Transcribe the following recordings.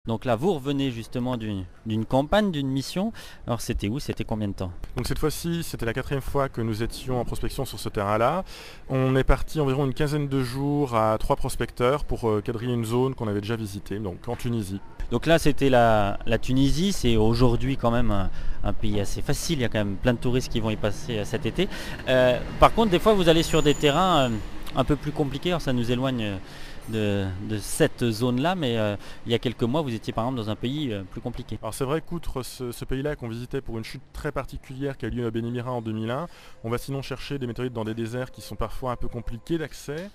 Donc là, vous revenez justement d'une campagne, d'une mission. Alors c'était où? C'était combien de temps? Donc cette fois-ci, c'était la 4e fois que nous étions en prospection sur ce terrain-là. On est parti environ une quinzaine de jours à 3 prospecteurs pour quadriller une zone qu'on avait déjà visitée, donc en Tunisie. Donc là, c'était la Tunisie. C'est aujourd'hui quand même un pays assez facile. Il y a quand même plein de touristes qui vont y passer cet été. Par contre, des fois, vous allez sur des terrains un peu plus compliqués. Alors ça nous éloigne de cette zone-là, mais il y a quelques mois, vous étiez par exemple dans un pays plus compliqué. Alors c'est vrai qu'outre ce pays-là qu'on visitait pour une chute très particulière qui a eu lieu à Béni-Mira en 2001, on va sinon chercher des météorites dans des déserts qui sont parfois un peu compliqués d'accès,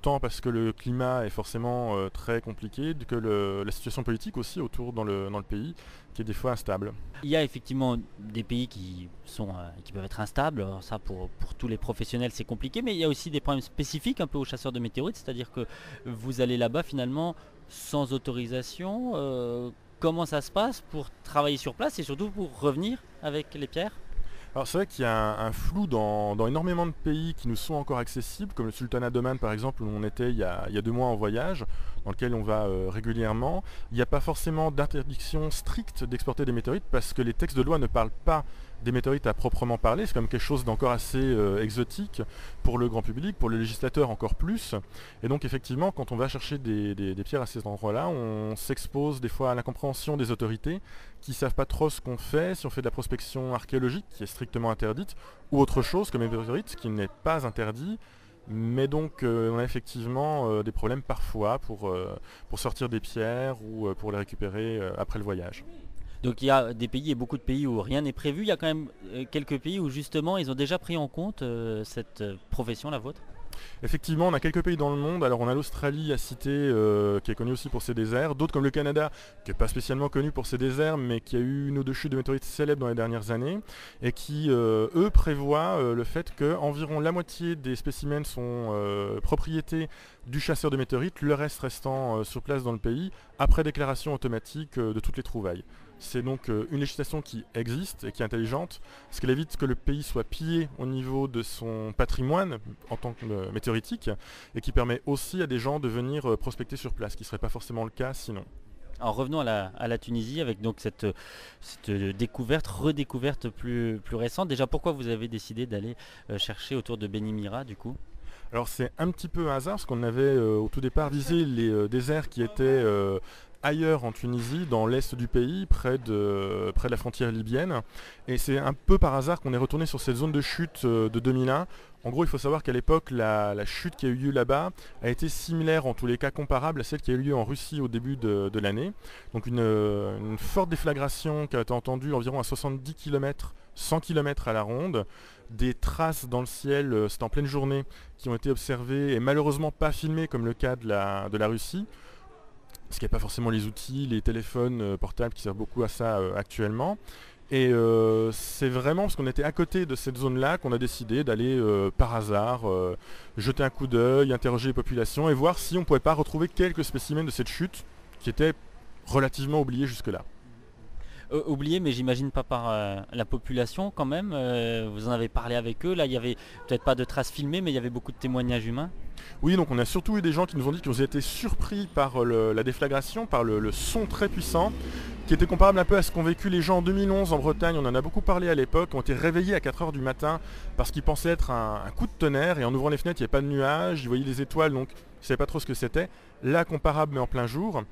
tant parce que le climat est forcément très compliqué, que la situation politique aussi autour dans le pays, qui est des fois instable. Il y a effectivement des pays qui peuvent être instables. Alors ça, pour tous les professionnels, c'est compliqué, mais il y a aussi des problèmes spécifiques un peu aux chasseurs de météorites, c'est-à-dire que vous allez là-bas finalement sans autorisation. Comment ça se passe pour travailler sur place et surtout pour revenir avec les pierres? Alors c'est vrai qu'il y a un flou dans énormément de pays qui nous sont encore accessibles, comme le Sultanat d'Oman par exemple, où on était il y a 2 mois en voyage, dans lequel on va régulièrement. Il n'y a pas forcément d'interdiction stricte d'exporter des météorites parce que les textes de loi ne parlent pas des météorites à proprement parler. C'est quand même quelque chose d'encore assez exotique pour le grand public, pour le législateur encore plus. Et donc effectivement, quand on va chercher des pierres à ces endroits-là, on s'expose des fois à l'incompréhension des autorités qui ne savent pas trop ce qu'on fait, si on fait de la prospection archéologique qui est strictement interdite, ou autre chose comme les météorites qui n'est pas interdit. Mais donc on a effectivement des problèmes parfois pour sortir des pierres ou pour les récupérer après le voyage. Donc il y a des pays et beaucoup de pays où rien n'est prévu. Il y a quand même quelques pays où justement ils ont déjà pris en compte cette profession, la vôtre. Effectivement, on a quelques pays dans le monde. Alors on a l'Australie à citer, qui est connue aussi pour ses déserts. D'autres comme le Canada, qui n'est pas spécialement connu pour ses déserts, mais qui a eu une ou deux chutes de météorites célèbres dans les dernières années, et qui, eux, prévoient le fait qu'environ la moitié des spécimens sont propriété du chasseur de météorites, le reste restant sur place dans le pays, après déclaration automatique de toutes les trouvailles. C'est donc une législation qui existe et qui est intelligente, ce qui évite que le pays soit pillé au niveau de son patrimoine en tant que météoritique, et qui permet aussi à des gens de venir prospecter sur place, ce qui ne serait pas forcément le cas sinon. Alors revenons à la Tunisie avec donc cette découverte, redécouverte plus récente. Déjà, pourquoi vous avez décidé d'aller chercher autour de Béni-Mira du coup? Alors c'est un petit peu un hasard parce qu'on avait au tout départ visé les déserts qui étaient ailleurs en Tunisie, dans l'est du pays, près de la frontière libyenne. Et c'est un peu par hasard qu'on est retourné sur cette zone de chute de 2001. En gros, il faut savoir qu'à l'époque, la chute qui a eu lieu là-bas a été similaire, en tous les cas comparable à celle qui a eu lieu en Russie au début de l'année. Donc une forte déflagration qui a été entendue environ à 70 km, 100 km à la ronde. Des traces dans le ciel, c'était en pleine journée, qui ont été observées et malheureusement pas filmées comme le cas de la Russie. Parce qu'il n'y a pas forcément les outils, les téléphones portables qui servent beaucoup à ça actuellement. Et c'est vraiment parce qu'on était à côté de cette zone-là qu'on a décidé d'aller par hasard jeter un coup d'œil, interroger les populations et voir si on ne pouvait pas retrouver quelques spécimens de cette chute qui était relativement oubliée jusque-là. Oublié, mais j'imagine pas par la population quand même. Vous en avez parlé avec eux. Là, il y avait peut-être pas de traces filmées, mais il y avait beaucoup de témoignages humains. Oui, donc on a surtout eu des gens qui nous ont dit qu'ils ont été surpris par la déflagration, par le son très puissant, qui était comparable un peu à ce qu'ont vécu les gens en 2011 en Bretagne. On en a beaucoup parlé à l'époque, ont été réveillés à 4 heures du matin parce qu'ils pensaient être un coup de tonnerre, et en ouvrant les fenêtres, il n'y avait pas de nuages, ils voyaient des étoiles, donc ils ne savaient pas trop ce que c'était. Là, comparable mais en plein jour.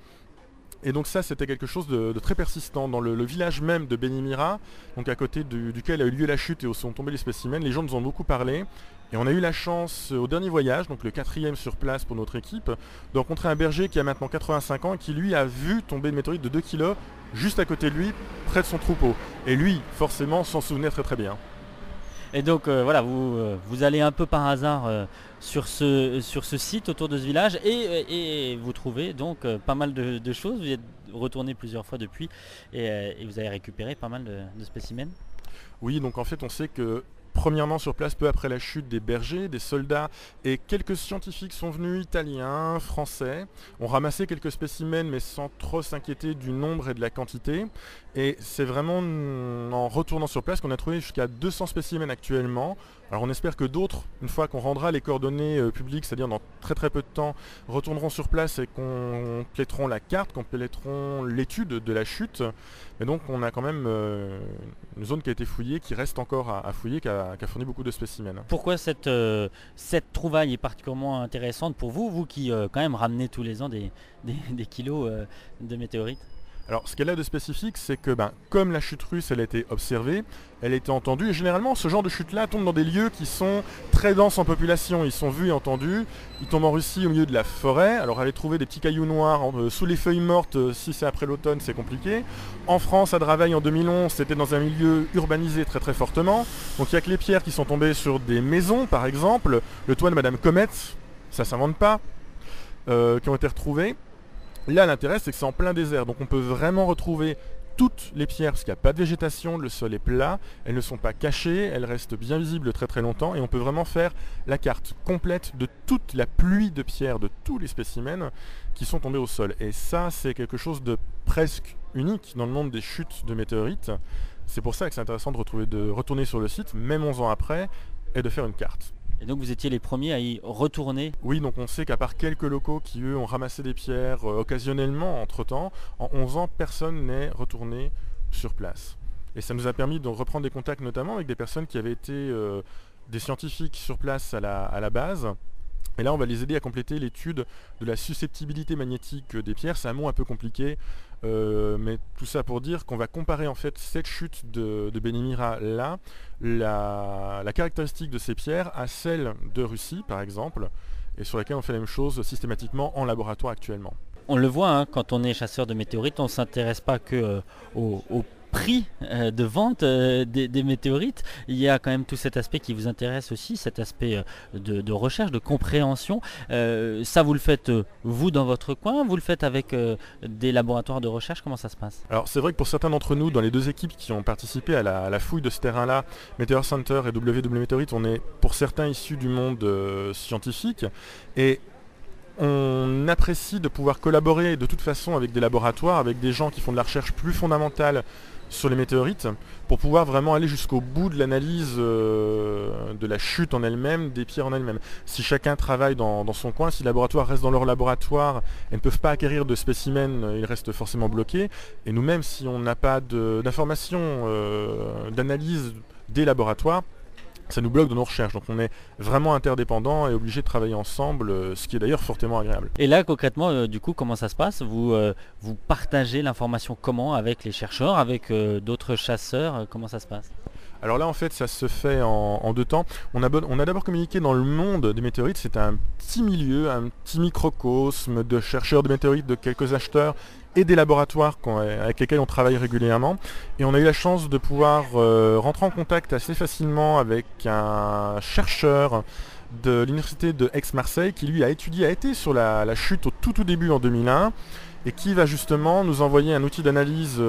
Et donc ça, c'était quelque chose de très persistant. Dans le village même de Béni-Mira, donc à côté duquel a eu lieu la chute et où sont tombés les spécimens, les gens nous ont beaucoup parlé. Et on a eu la chance au dernier voyage, donc le 4e sur place pour notre équipe, de rencontrer un berger qui a maintenant 85 ans et qui lui a vu tomber une météorite de 2 kg juste à côté de lui, près de son troupeau. Et lui, forcément, s'en souvenait très très bien. Et donc voilà, vous allez un peu par hasard sur ce site autour de ce village et vous trouvez donc pas mal de choses. Vous y êtes retourné plusieurs fois depuis et vous avez récupéré pas mal de spécimens. Oui, donc en fait, on sait que premièrement sur place, peu après la chute, des bergers, des soldats et quelques scientifiques sont venus, italiens, français, ont ramassé quelques spécimens mais sans trop s'inquiéter du nombre et de la quantité. Et c'est vraiment en retournant sur place qu'on a trouvé jusqu'à 200 spécimens actuellement, Alors on espère que d'autres, une fois qu'on rendra les coordonnées publiques, c'est-à-dire dans très très peu de temps, retourneront sur place et compléteront la carte, compléteront l'étude de la chute. Mais donc on a quand même une zone qui a été fouillée, qui reste encore à fouiller, qui a fourni beaucoup de spécimens. Pourquoi cette trouvaille est particulièrement intéressante pour vous, vous qui quand même ramenez tous les ans des kilos de météorites? Alors ce qu'elle a de spécifique, c'est que comme la chute russe elle a été observée, elle a été entendue, et généralement ce genre de chute-là tombe dans des lieux qui sont très denses en population, ils sont vus et entendus, ils tombent en Russie au milieu de la forêt, alors aller trouver des petits cailloux noirs sous les feuilles mortes, si c'est après l'automne c'est compliqué. En France, à Draveil en 2011, c'était dans un milieu urbanisé très très fortement, donc il n'y a que les pierres qui sont tombées sur des maisons par exemple, le toit de Madame Comet, ça s'invente pas, qui ont été retrouvées. Là, l'intérêt, c'est que c'est en plein désert, donc on peut vraiment retrouver toutes les pierres, parce qu'il n'y a pas de végétation, le sol est plat, elles ne sont pas cachées, elles restent bien visibles très très longtemps, et on peut vraiment faire la carte complète de toute la pluie de pierres, de tous les spécimens qui sont tombés au sol. Et ça, c'est quelque chose de presque unique dans le monde des chutes de météorites. C'est pour ça que c'est intéressant de retourner sur le site, même 11 ans après, et de faire une carte. Et donc vous étiez les premiers à y retourner? Oui, donc on sait qu'à part quelques locaux qui eux ont ramassé des pierres occasionnellement entre-temps, en 11 ans, personne n'est retourné sur place. Et ça nous a permis de reprendre des contacts notamment avec des personnes qui avaient été des scientifiques sur place à la base. Et là, on va les aider à compléter l'étude de la susceptibilité magnétique des pierres. C'est un mot un peu compliqué, mais tout ça pour dire qu'on va comparer en fait cette chute de Bénémira là, la caractéristique de ces pierres à celle de Russie par exemple, et sur laquelle on fait la même chose systématiquement en laboratoire actuellement. On le voit, hein, quand on est chasseur de météorites, on ne s'intéresse pas que au prix de vente des météorites. Il y a quand même tout cet aspect qui vous intéresse aussi, cet aspect de recherche, de compréhension. Ça, vous le faites vous dans votre coin, vous le faites avec des laboratoires de recherche, comment ça se passe? Alors c'est vrai que pour certains d'entre nous, dans les deux équipes qui ont participé à la fouille de ce terrain-là, Meteor Center et WW Météorite, on est pour certains issus du monde scientifique, et on apprécie de pouvoir collaborer de toute façon avec des laboratoires, avec des gens qui font de la recherche plus fondamentale sur les météorites, pour pouvoir vraiment aller jusqu'au bout de l'analyse de la chute en elle-même, des pierres en elles-mêmes. Si chacun travaille dans son coin, si les laboratoires restent dans leur laboratoire et ne peuvent pas acquérir de spécimens, ils restent forcément bloqués. Et nous-mêmes, si on n'a pas d'informations, d'analyse des laboratoires, ça nous bloque dans nos recherches, donc on est vraiment interdépendants et obligés de travailler ensemble, ce qui est d'ailleurs fortement agréable. Et là concrètement, du coup, comment ça se passe? Vous partagez l'information comment avec les chercheurs, avec d'autres chasseurs, comment ça se passe? Alors là en fait ça se fait en deux temps. On a d'abord communiqué dans le monde des météorites, c'est un petit milieu, un petit microcosme de chercheurs de météorites, de quelques acheteurs et des laboratoires avec lesquels on travaille régulièrement. Et on a eu la chance de pouvoir rentrer en contact assez facilement avec un chercheur de l'université de Aix-Marseille qui lui a été sur la chute au tout début en 2001 et qui va justement nous envoyer un outil d'analyse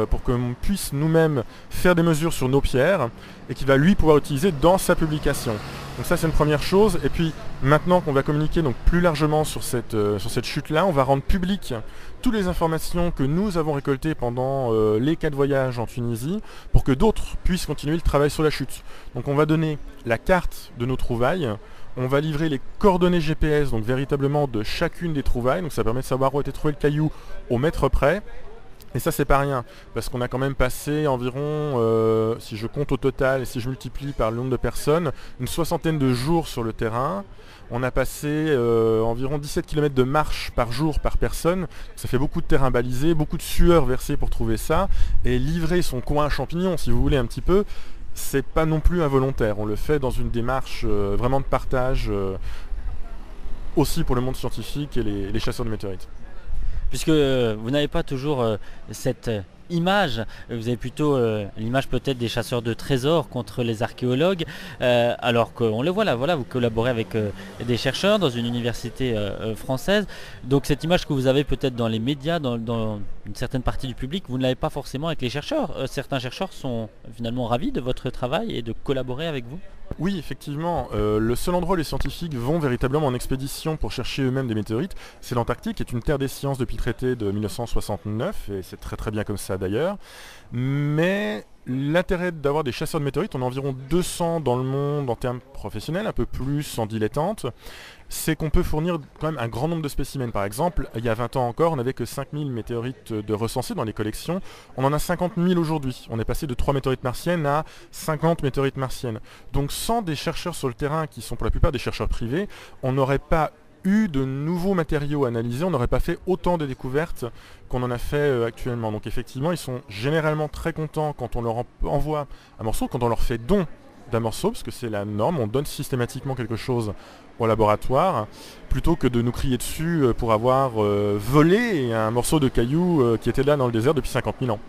pour qu'on puisse nous-mêmes faire des mesures sur nos pierres et qui va lui pouvoir utiliser dans sa publication. Donc ça c'est une première chose. Et puis maintenant qu'on va communiquer donc plus largement sur cette chute-là, on va rendre public toutes les informations que nous avons récoltées pendant les 4 voyages en Tunisie pour que d'autres puissent continuer le travail sur la chute. Donc on va donner la carte de nos trouvailles, on va livrer les coordonnées GPS, donc véritablement de chacune des trouvailles, donc ça permet de savoir où a été trouvé le caillou au mètre près. Et ça c'est pas rien, parce qu'on a quand même passé environ, si je compte au total et si je multiplie par le nombre de personnes, une 60aine de jours sur le terrain. On a passé environ 17 km de marche par jour par personne. Ça fait beaucoup de terrain balisé, beaucoup de sueur versée pour trouver ça. Et livrer son coin à champignons, si vous voulez un petit peu, c'est pas non plus involontaire. On le fait dans une démarche vraiment de partage, aussi pour le monde scientifique et les chasseurs de météorites. Puisque vous n'avez pas toujours cette image, vous avez plutôt l'image peut-être des chasseurs de trésors contre les archéologues, alors qu'on le voit là, voilà, vous collaborez avec des chercheurs dans une université française, donc cette image que vous avez peut-être dans les médias, dans une certaine partie du public, vous ne l'avez pas forcément avec les chercheurs. Certains chercheurs sont finalement ravis de votre travail et de collaborer avec vous. Oui, effectivement, le seul endroit où les scientifiques vont véritablement en expédition pour chercher eux-mêmes des météorites, c'est l'Antarctique, qui est une terre des sciences depuis le traité de 1969, et c'est très très bien comme ça d'ailleurs. Mais L'intérêt d'avoir des chasseurs de météorites, on a environ 200 dans le monde en termes professionnels, un peu plus en dilettante, c'est qu'on peut fournir quand même un grand nombre de spécimens. Par exemple, il y a 20 ans encore, on n'avait que 5000 météorites de recensés dans les collections. On en a 50 000 aujourd'hui. On est passé de 3 météorites martiennes à 50 météorites martiennes. Donc sans des chercheurs sur le terrain, qui sont pour la plupart des chercheurs privés, on n'aurait pas eu de nouveaux matériaux à analyser, on n'aurait pas fait autant de découvertes qu'on en a fait actuellement. Donc effectivement, ils sont généralement très contents quand on leur envoie un morceau, quand on leur fait don d'un morceau, parce que c'est la norme, on donne systématiquement quelque chose au laboratoire, plutôt que de nous crier dessus pour avoir volé un morceau de caillou qui était là dans le désert depuis 50 000 ans.